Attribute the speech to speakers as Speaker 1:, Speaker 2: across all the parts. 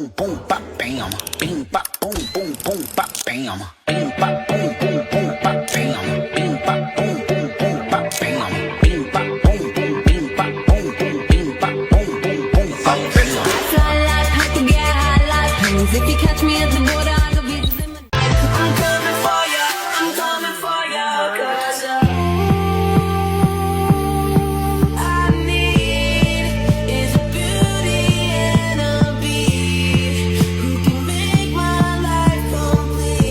Speaker 1: boom, boom, bop, bam. Bing, bop, boom, boom, boom, bop, bam. Bing, bop, boom, boom, boom, bop, bam. Bing, bop, boom, boom, boom, bop, bam. Bing, bop, boom, boom, bing, bop, boom, boom, bing, bop, boom, boom, boom, bop, bam.
Speaker 2: I fly like hockey, get high like planes. If you catch me at the border, I'll go visas in my. I'm coming for ya, I'm coming for ya, 'cause I need is a beauty and a beat who can make my life complete.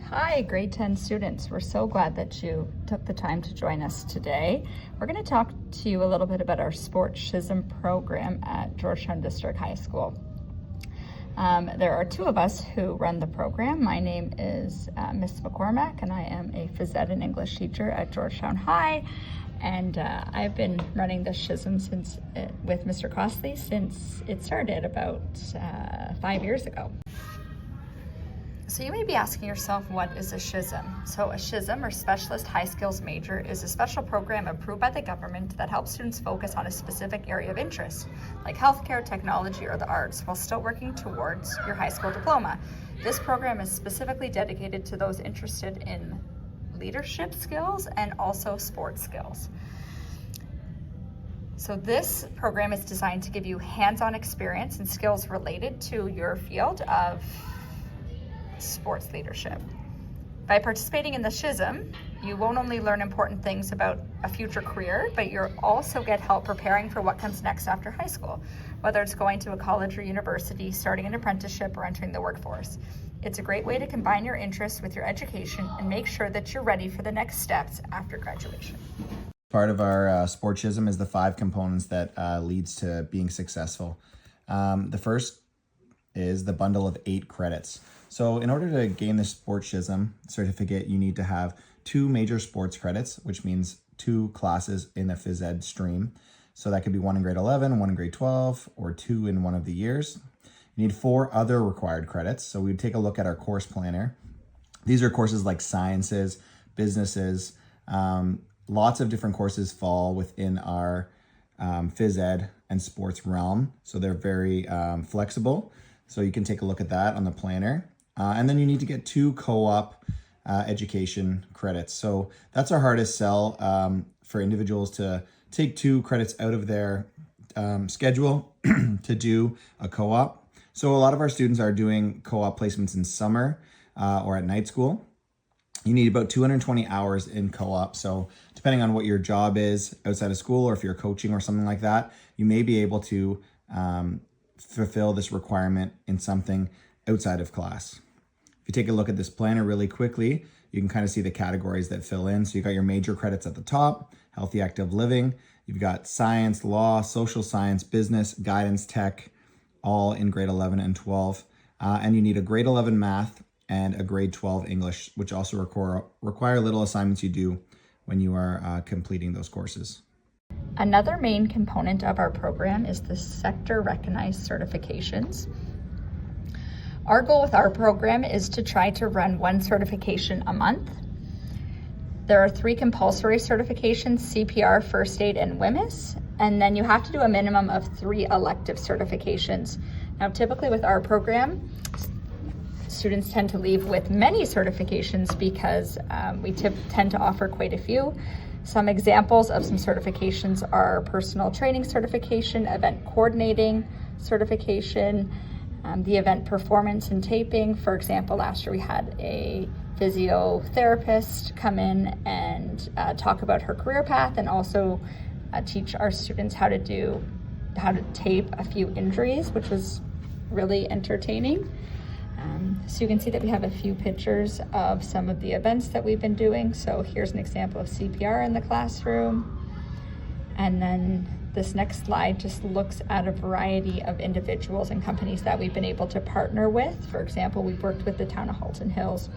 Speaker 3: Hi, grade 10 students. We're so glad that you took the time to join us today. We're going to talk to you a little bit about our Sports SHSM program at Georgetown District High School. There are two of us who run the program. My name is Miss McCormack, and I am a phys ed and English teacher at Georgetown High. And I've been running the SHSM with Mr. Costley since it started about 5 years ago. So you may be asking yourself, what is a SHSM? So a SHSM, or Specialist High Skills Major, is a special program approved by the government that helps students focus on a specific area of interest, like healthcare, technology, or the arts, while still working towards your high school diploma. This program is specifically dedicated to those interested in leadership skills and also sports skills. So this program is designed to give you hands-on experience and skills related to your field of sports leadership. By participating in the SHSM, you won't only learn important things about a future career, but you'll also get help preparing for what comes next after high school, whether it's going to a college or university, starting an apprenticeship, or entering the workforce. It's a great way to combine your interests with your education and make sure that you're ready for the next steps after graduation.
Speaker 4: Part of our Sports SHSM is the 5 components that leads to being successful. The first is the bundle of 8 credits. So in order to gain the Sports SHSM certificate, you need to have 2 major sports credits, which means 2 classes in a phys ed stream. So that could be 1 in grade 11, 1 in grade 12, or 2 in one of the years. You need 4 other required credits. So we'd take a look at our course planner. These are courses like sciences, businesses. Lots of different courses fall within our phys ed and sports realm. So they're very flexible. So you can take a look at that on the planner. And then you need to get 2 co-op education credits. So that's our hardest sell for individuals to take 2 credits out of their schedule to do a co-op. So a lot of our students are doing co-op placements in summer or at night school. You need about 220 hours in co-op. So depending on what your job is outside of school, or if you're coaching or something like that, you may be able to fulfill this requirement in something outside of class. If you take a look at this planner really quickly, you can kind of see the categories that fill in. So you got your major credits at the top: healthy, active living. You've got science, law, social science, business, guidance, tech, all in grade 11 and 12. And you need a grade 11 math and a grade 12 English, which also require little assignments you do when you are completing those courses.
Speaker 3: Another main component of our program is the sector recognized certifications. Our goal with our program is to try to run 1 certification a month. There are 3 compulsory certifications: CPR, First Aid, and WMIS. And then you have to do a minimum of 3 elective certifications. Now, typically with our program, students tend to leave with many certifications because we tend to offer quite a few. Some examples of some certifications are personal training certification, event coordinating certification, the event performance and taping. For example, last year we had a physiotherapist come in and talk about her career path, and also teach our students how to tape a few injuries, which was really entertaining. So you can see that we have a few pictures of some of the events that we've been doing. So here's an example of CPR in the classroom. And then this next slide just looks at a variety of individuals and companies that we've been able to partner with. For example, we've worked with the town of Halton Hills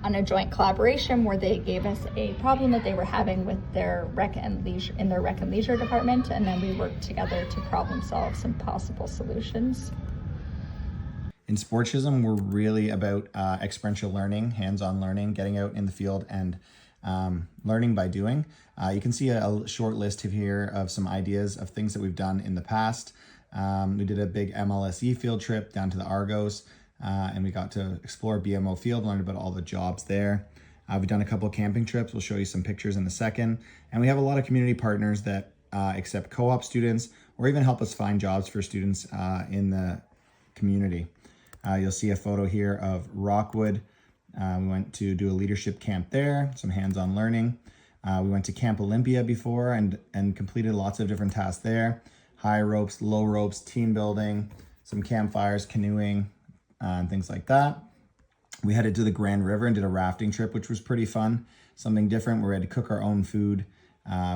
Speaker 3: on a joint collaboration where they gave us a problem that they were having with their rec and leisure department, and then we worked together to problem solve some possible solutions.
Speaker 4: In Sports SHSM, we're really about experiential learning, hands-on learning, getting out in the field and learning by doing. You can see a short list here of some ideas of things that we've done in the past. We did a big MLSE field trip down to the Argos, and we got to explore BMO Field, learned about all the jobs there. We've done a couple of camping trips. We'll show you some pictures in a second. And we have a lot of community partners that accept co-op students or even help us find jobs for students in the community. You'll see a photo here of Rockwood. We went to do a leadership camp there, some hands-on learning. We went to Camp Olympia before and completed lots of different tasks there. High ropes, low ropes, team building, some campfires, canoeing, and things like that. We headed to the Grand River and did a rafting trip, which was pretty fun. Something different where we had to cook our own food.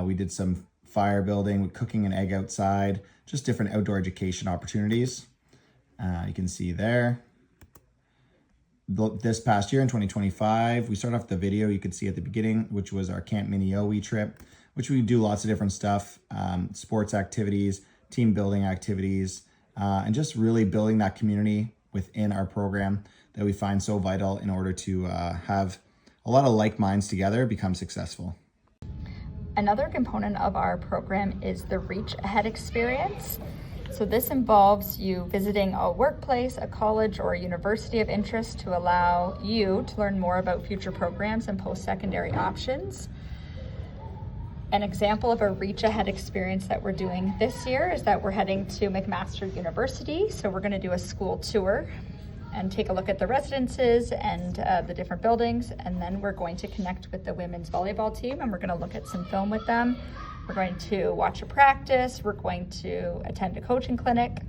Speaker 4: We did some fire building with cooking an egg outside, just different outdoor education opportunities. You can see there. This past year in 2025, we start off the video you could see at the beginning, which was our Camp Minneowi trip, which we do lots of different stuff, sports activities, team building activities, and just really building that community within our program that we find so vital in order to have a lot of like minds together become successful.
Speaker 3: Another component of our program is the Reach Ahead experience. So this involves you visiting a workplace, a college, or a university of interest to allow you to learn more about future programs and post-secondary options. An example of a Reach Ahead experience that we're doing this year is that we're heading to McMaster University. So we're going to do a school tour and take a look at the residences and the different buildings. And then we're going to connect with the women's volleyball team and we're going to look at some film with them. We're going to watch a practice. We're going to attend a coaching clinic.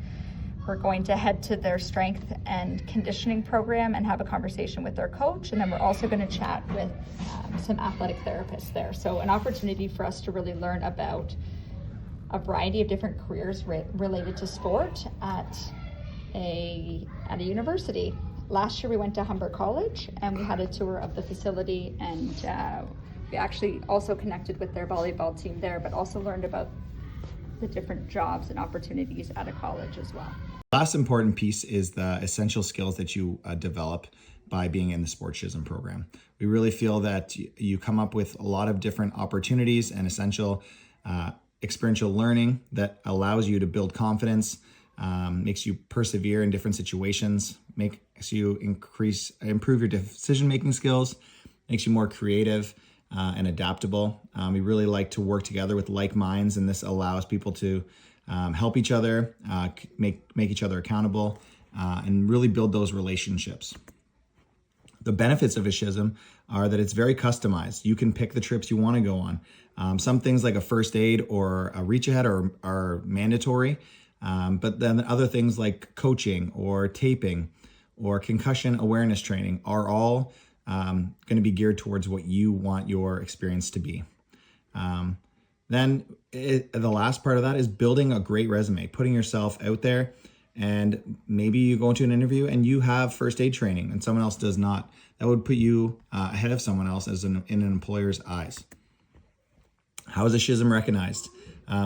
Speaker 3: We're going to head to their strength and conditioning program and have a conversation with their coach. And then we're also going to chat with some athletic therapists there. So an opportunity for us to really learn about a variety of different careers related to sport at a university. Last year we went to Humber College and we had a tour of the facility, and we actually also connected with their volleyball team there, but also learned about the different jobs and opportunities at a college as well.
Speaker 4: Last important piece is the essential skills that you develop by being in the Sports SHSM program. We really feel that you come up with a lot of different opportunities and essential experiential learning that allows you to build confidence, makes you persevere in different situations, makes you improve your decision-making skills, makes you more creative and adaptable. We really like to work together with like minds, and this allows people to help each other, make each other accountable, and really build those relationships. The benefits of a SHSM are that it's very customized. You can pick the trips you want to go on. Some things like a first aid or a reach ahead are mandatory, but then other things like coaching or taping or concussion awareness training are all going to be geared towards what you want your experience to be. Then the last part of that is building a great resume, putting yourself out there. And maybe you go into an interview and you have first aid training and someone else does not. That would put you ahead of someone else in an employer's eyes. How is a SHSM recognized?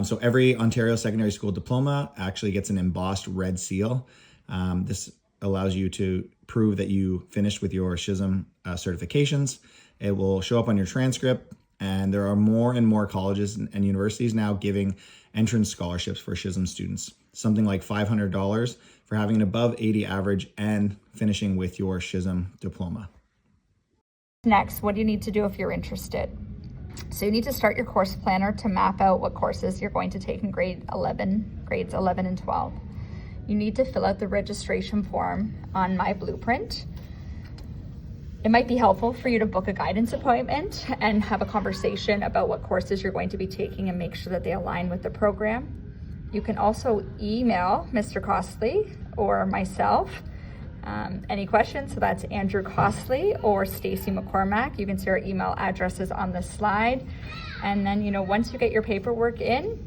Speaker 4: So every Ontario secondary school diploma actually gets an embossed red seal. This allows you to prove that you finished with your SHSM certifications. It will show up on your transcript, and there are more and more colleges and universities now giving entrance scholarships for SHSM students. Something like $500 for having an above 80 average and finishing with your SHSM diploma.
Speaker 3: Next, what do you need to do if you're interested? So you need to start your course planner to map out what courses you're going to take in grades 11 and 12. You need to fill out the registration form on My Blueprint. It might be helpful for you to book a guidance appointment and have a conversation about what courses you're going to be taking and make sure that they align with the program. You can also email Mr. Costley or myself any questions. So that's Andrew Costley or Stacy McCormack. You can see our email addresses on the slide. And then, once you get your paperwork in,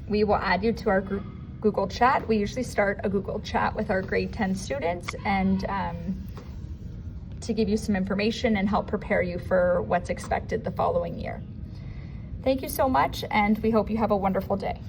Speaker 3: we will add you to our group Google chat. We usually start a Google chat with our grade 10 students and to give you some information and help prepare you for what's expected the following year. Thank you so much, and we hope you have a wonderful day.